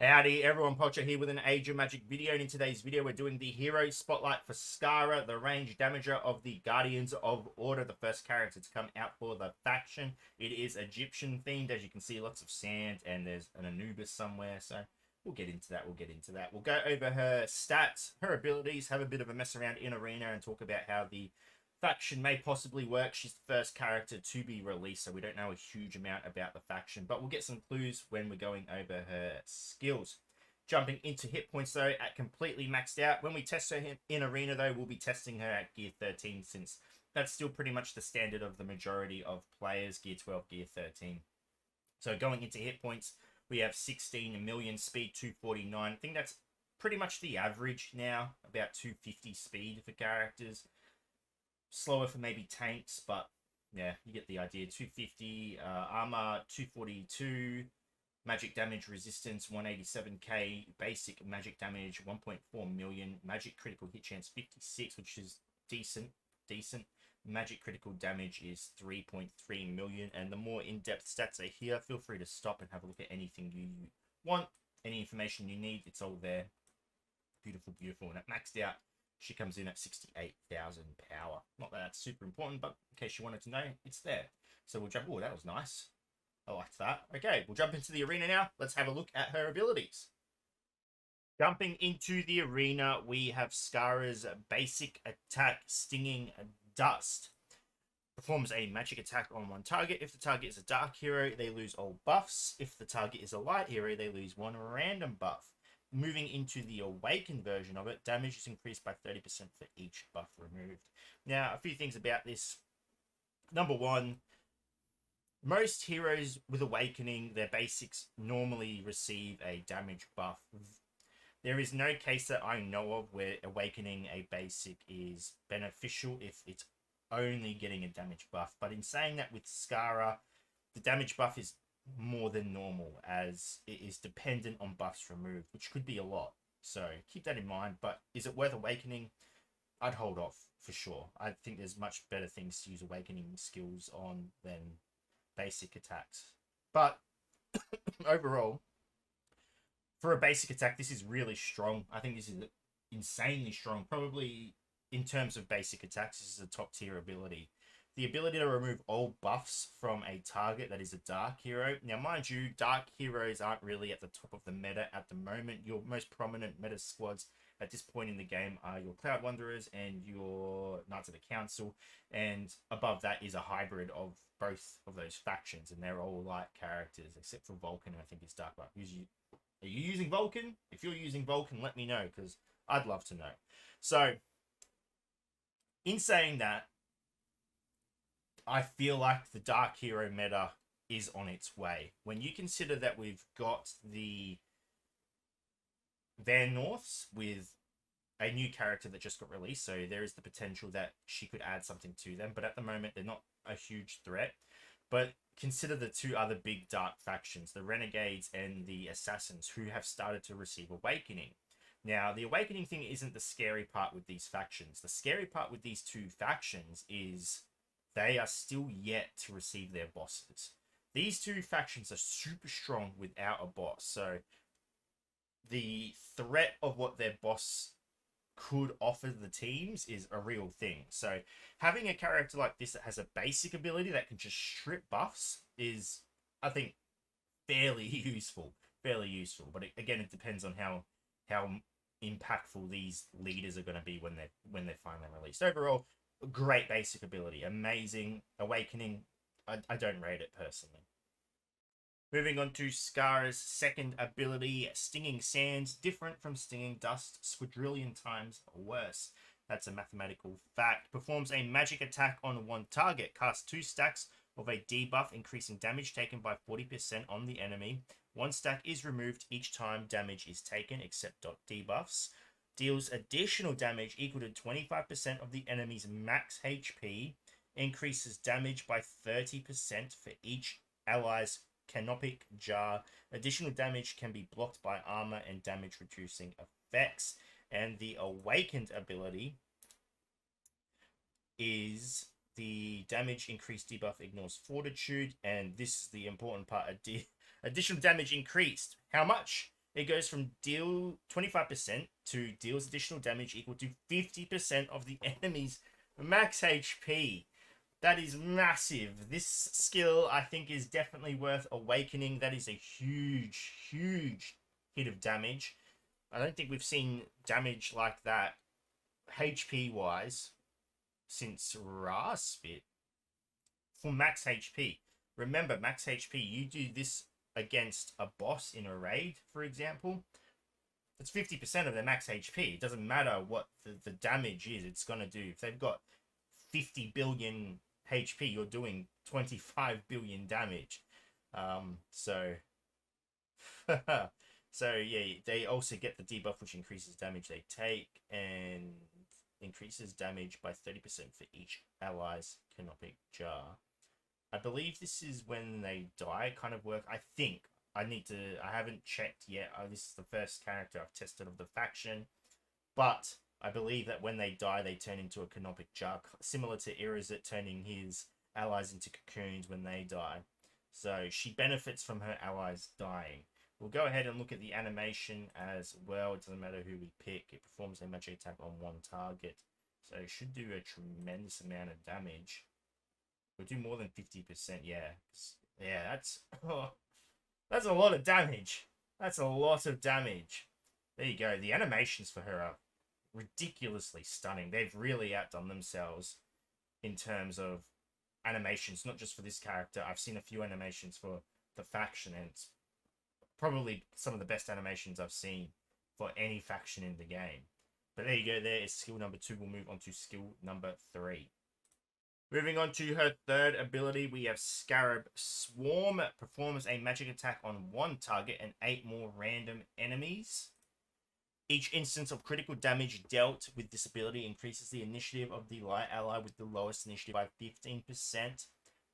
Howdy everyone, Pocher here with an Age of Magic video, and in today's video we're doing the Hero Spotlight for Scara, the range damager of the Guardians of Order, the first character to come out for the faction. It is Egyptian themed, as you can see, lots of sand, and there's an Anubis somewhere, so we'll get into that. We'll go over her stats, her abilities, have a bit of a mess around in Arena, and talk about how the faction may possibly work. She's the first character to be released, so we don't know a huge amount about the faction, but we'll get some clues when we're going over her skills. Jumping into hit points though, at completely maxed out. When we test her in Arena though, we'll be testing her at Gear 13, since that's still pretty much the standard of the majority of players, Gear 12, Gear 13. So going into hit points, we have 16 million speed, 249. I think that's pretty much the average now, about 250 speed for characters. Slower for maybe tanks, but yeah, you get the idea. 250, armor 242, magic damage resistance 187k, basic magic damage 1.4 million, magic critical hit chance 56, which is decent. Magic critical damage is 3.3 million, and the more in-depth stats are here. Feel free to stop and have a look at anything you want, any information you need, it's all there. Beautiful, and at maxed out, she comes in at 68,000 power. Not that that's super important, but in case you wanted to know, it's there. So we'll jump. Oh, that was nice. I liked that. Okay, we'll jump into the arena now. Let's have a look at her abilities. Jumping into the arena, we have Scara's basic attack, Stinging Dust. Performs a magic attack on one target. If the target is a dark hero, they lose all buffs. If the target is a light hero, they lose one random buff. Moving into the awakened version of it, damage is increased by 30% for each buff removed. Now, a few things about this. Number one, most heroes with awakening, their basics normally receive a damage buff. There is no case that I know of where awakening a basic is beneficial if it's only getting a damage buff. But in saying that, with Scara, the damage buff is more than normal, as it is dependent on buffs removed, which could be a lot, so keep that in mind. But is it worth awakening? I'd hold off for sure. I think there's much better things to use awakening skills on than basic attacks. But overall, for a basic attack, this is really strong. I think this is insanely strong. Probably in terms of basic attacks, this is a top tier ability. The ability to remove all buffs from a target that is a dark hero. Now, mind you, dark heroes aren't really at the top of the meta at the moment. Your most prominent meta squads at this point in the game are your Cloud Wanderers and your Knights of the Council. And above that is a hybrid of both of those factions. And they're all light characters, except for Vulcan, I think it's dark buff. Are you using Vulcan? If you're using Vulcan, let me know, because I'd love to know. So, in saying that, I feel like the Dark Hero meta is on its way. When you consider that we've got the Van Norths with a new character that just got released, so there is the potential that she could add something to them, but at the moment they're not a huge threat. But consider the two other big dark factions, the Renegades and the Assassins, who have started to receive Awakening. Now, the Awakening thing isn't the scary part with these factions. The scary part with these two factions is they are still yet to receive their bosses. These two factions are super strong without a boss. So the threat of what their boss could offer the teams is a real thing. So having a character like this that has a basic ability that can just strip buffs is, I think, fairly useful. But again, it depends on how impactful these leaders are going to be when they're finally released. Overall, great basic ability, amazing. Awakening, I don't rate it personally. Moving on to Scara's second ability, Stinging Sands, different from Stinging Dust, squadrillion times worse. That's a mathematical fact. Performs a magic attack on one target, casts 2 stacks of a debuff, increasing damage taken by 40% on the enemy. 1 stack is removed each time damage is taken, except dot debuffs. Deals additional damage equal to 25% of the enemy's max HP. Increases damage by 30% for each ally's canopic jar. Additional damage can be blocked by armor and damage reducing effects. And the awakened ability is the damage increased debuff ignores fortitude, and this is the important part. Additional damage increased. How much? It goes from deal 25% to deals additional damage equal to 50% of the enemy's max HP. That is massive. This skill, I think, is definitely worth awakening. That is a huge, huge hit of damage. I don't think we've seen damage like that, HP-wise, since Raspit for max HP. Remember, max HP, you do this against a boss in a raid, for example, it's 50% of their max HP. It doesn't matter what the damage is, it's going to do. If they've got 50 billion HP, you're doing 25 billion damage. So yeah, they also get the debuff, which increases damage they take and increases damage by 30% for each ally's canonic jar. I believe this is when they die kind of work. I think I haven't checked yet. This is the first character I've tested of the faction, but I believe that when they die, they turn into a canonic jar, similar to Irazit turning his allies into cocoons when they die. So she benefits from her allies dying. We'll go ahead and look at the animation as well. It doesn't matter who we pick. It performs a magic attack on one target. So it should do a tremendous amount of damage. We'll do more than 50%, yeah. Yeah, that's a lot of damage. That's a lot of damage. There you go. The animations for her are ridiculously stunning. They've really outdone themselves in terms of animations, not just for this character. I've seen a few animations for the faction, and it's probably some of the best animations I've seen for any faction in the game. But there you go. There is skill number 2. We'll move on to skill number 3. Moving on to her third ability, we have Scarab Swarm. Performs a magic attack on one target and 8 more random enemies. Each instance of critical damage dealt with this ability increases the initiative of the light ally with the lowest initiative by 15%.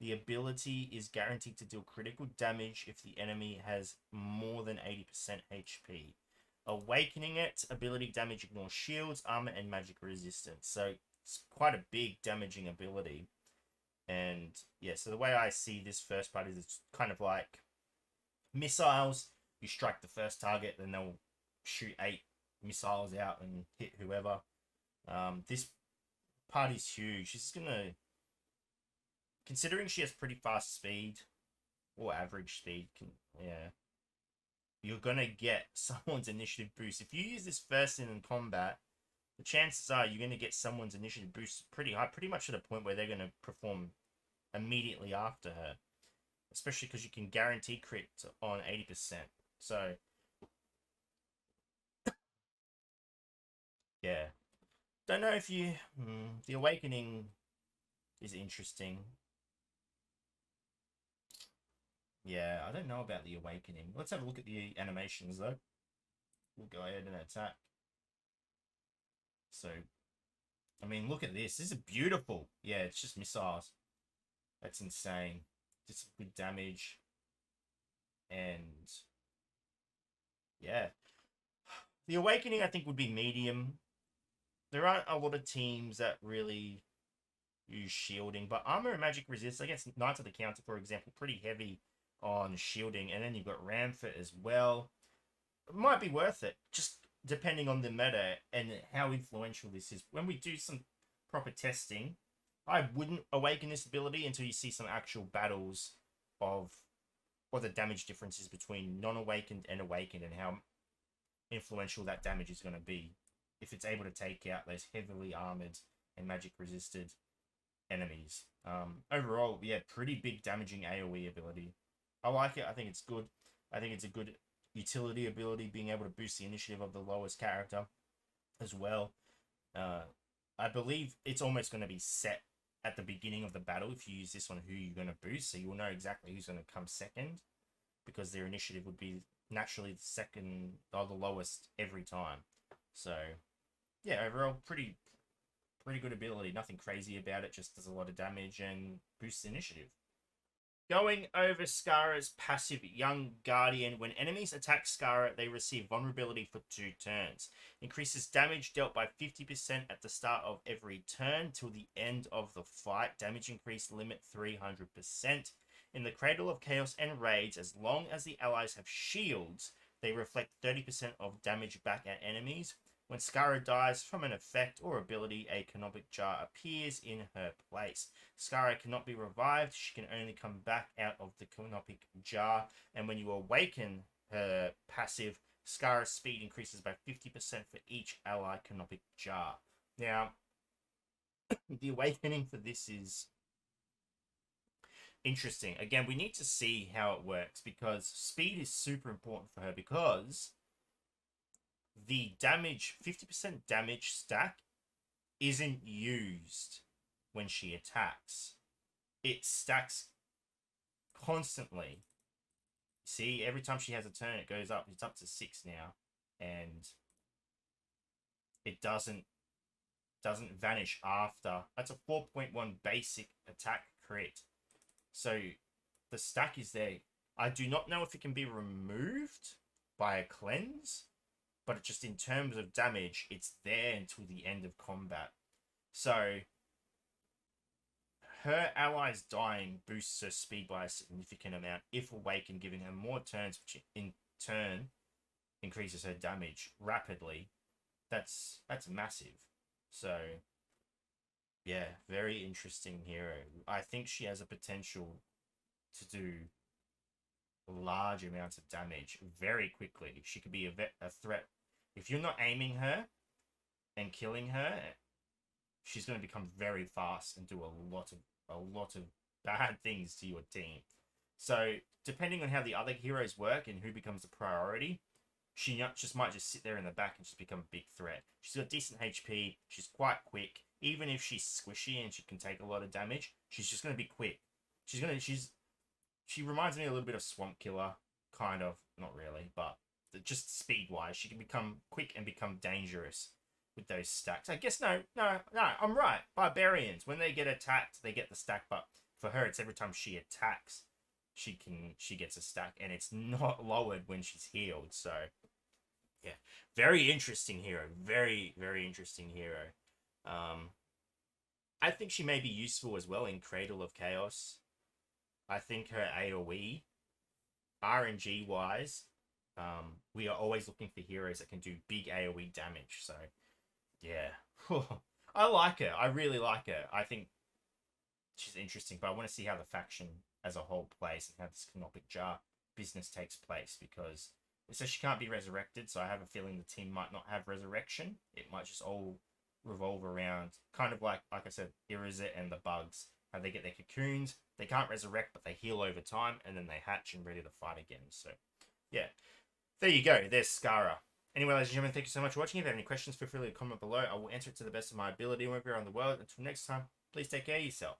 The ability is guaranteed to deal critical damage if the enemy has more than 80% HP. Awakening it, ability damage ignores shields, armor, and magic resistance. So it's quite a big damaging ability. And yeah, so the way I see this first part is it's kind of like missiles. You strike the first target, then they'll shoot 8 missiles out and hit whoever. This part is huge. She's gonna, considering she has pretty fast speed or average speed, yeah, you're gonna get someone's initiative boost. If you use this first in combat, the chances are you're gonna get someone's initiative boost pretty high, pretty much to the point where they're gonna perform immediately after her, especially because you can guarantee crit on 80%. So yeah, don't know if you the awakening is interesting. Yeah, I don't know about the awakening. Let's have a look at the animations though. We'll go ahead and attack. So I mean, look at this. This is beautiful. Yeah, it's just missiles. That's insane. Just good damage. And yeah, the awakening I think would be medium. There aren't a lot of teams that really use shielding, but armor and magic resist against Knights of the Counter, for example, pretty heavy on shielding, and then you've got Ramfit as well. It might be worth it, just depending on the meta and how influential this is. When we do some proper testing, I wouldn't awaken this ability until you see some actual battles of what the damage differences between non-awakened and awakened and how influential that damage is going to be if it's able to take out those heavily armored and magic resisted enemies. Overall, yeah, pretty big damaging AoE ability. I like it. I think it's good. I think it's a good utility ability, being able to boost the initiative of the lowest character as well. I believe it's almost going to be set at the beginning of the battle if you use this one, who you're going to boost, so you'll know exactly who's going to come second, because their initiative would be naturally the second or the lowest every time. So yeah, overall pretty good ability. Nothing crazy about it, just does a lot of damage and boosts initiative. Going over Scara's passive Young Guardian. When enemies attack Scara, they receive vulnerability for 2 turns. Increases damage dealt by 50% at the start of every turn till the end of the fight. Damage increase limit 300%. In the Cradle of Chaos and raids, as long as the allies have shields, They reflect 30% of damage back at enemies. When Scara dies from an effect or ability, a canopic jar appears in her place. Scara cannot be revived. She can only come back out of the canopic jar. And when you awaken her passive, Scara's speed increases by 50% for each ally canopic jar. Now, the awakening for this is interesting. Again, we need to see how it works because speed is super important for her because the damage, 50% damage stack isn't used when she attacks. It stacks constantly. See, every time she has a turn, it goes up. It's up to 6 now. And it doesn't vanish after. That's a 4.1 basic attack crit. So the stack is there. I do not know if it can be removed by a cleanse, but just in terms of damage, it's there until the end of combat. So her allies dying boosts her speed by a significant amount if awakened, giving her more turns, which in turn increases her damage rapidly. That's massive. So yeah, very interesting hero. I think she has a potential to do large amounts of damage very quickly. She could be a threat. If you're not aiming her and killing her, she's going to become very fast and do a lot of bad things to your team. So depending on how the other heroes work and who becomes the priority, she just might just sit there in the back and just become a big threat. She's got decent HP. She's quite quick. Even if she's squishy and she can take a lot of damage, she's just going to be quick. She reminds me a little bit of Swamp Killer, kind of. Not really, but just speed-wise, she can become quick and become dangerous with those stacks. I guess no, I'm right. Barbarians, when they get attacked, they get the stack, but for her, it's every time she attacks, she gets a stack, and it's not lowered when she's healed. So yeah, very interesting hero. Very, very interesting hero. I think she may be useful as well in Cradle of Chaos. I think her AoE, RNG wise, we are always looking for heroes that can do big AoE damage. So yeah, I like her. I really like her. I think she's interesting, but I want to see how the faction as a whole plays and how this canopic jar business takes place, because it says she can't be resurrected, so I have a feeling the team might not have resurrection. It might just all revolve around kind of like I said, Irizet and the bugs. How they get their cocoons, they can't resurrect, but they heal over time, and then they hatch and ready to fight again. So yeah, there you go. There's Scara. Anyway, ladies and gentlemen, thank you so much for watching. If you have any questions, feel free to comment below. I will answer it to the best of my ability wherever you're around the world. Until next time, please take care of yourself.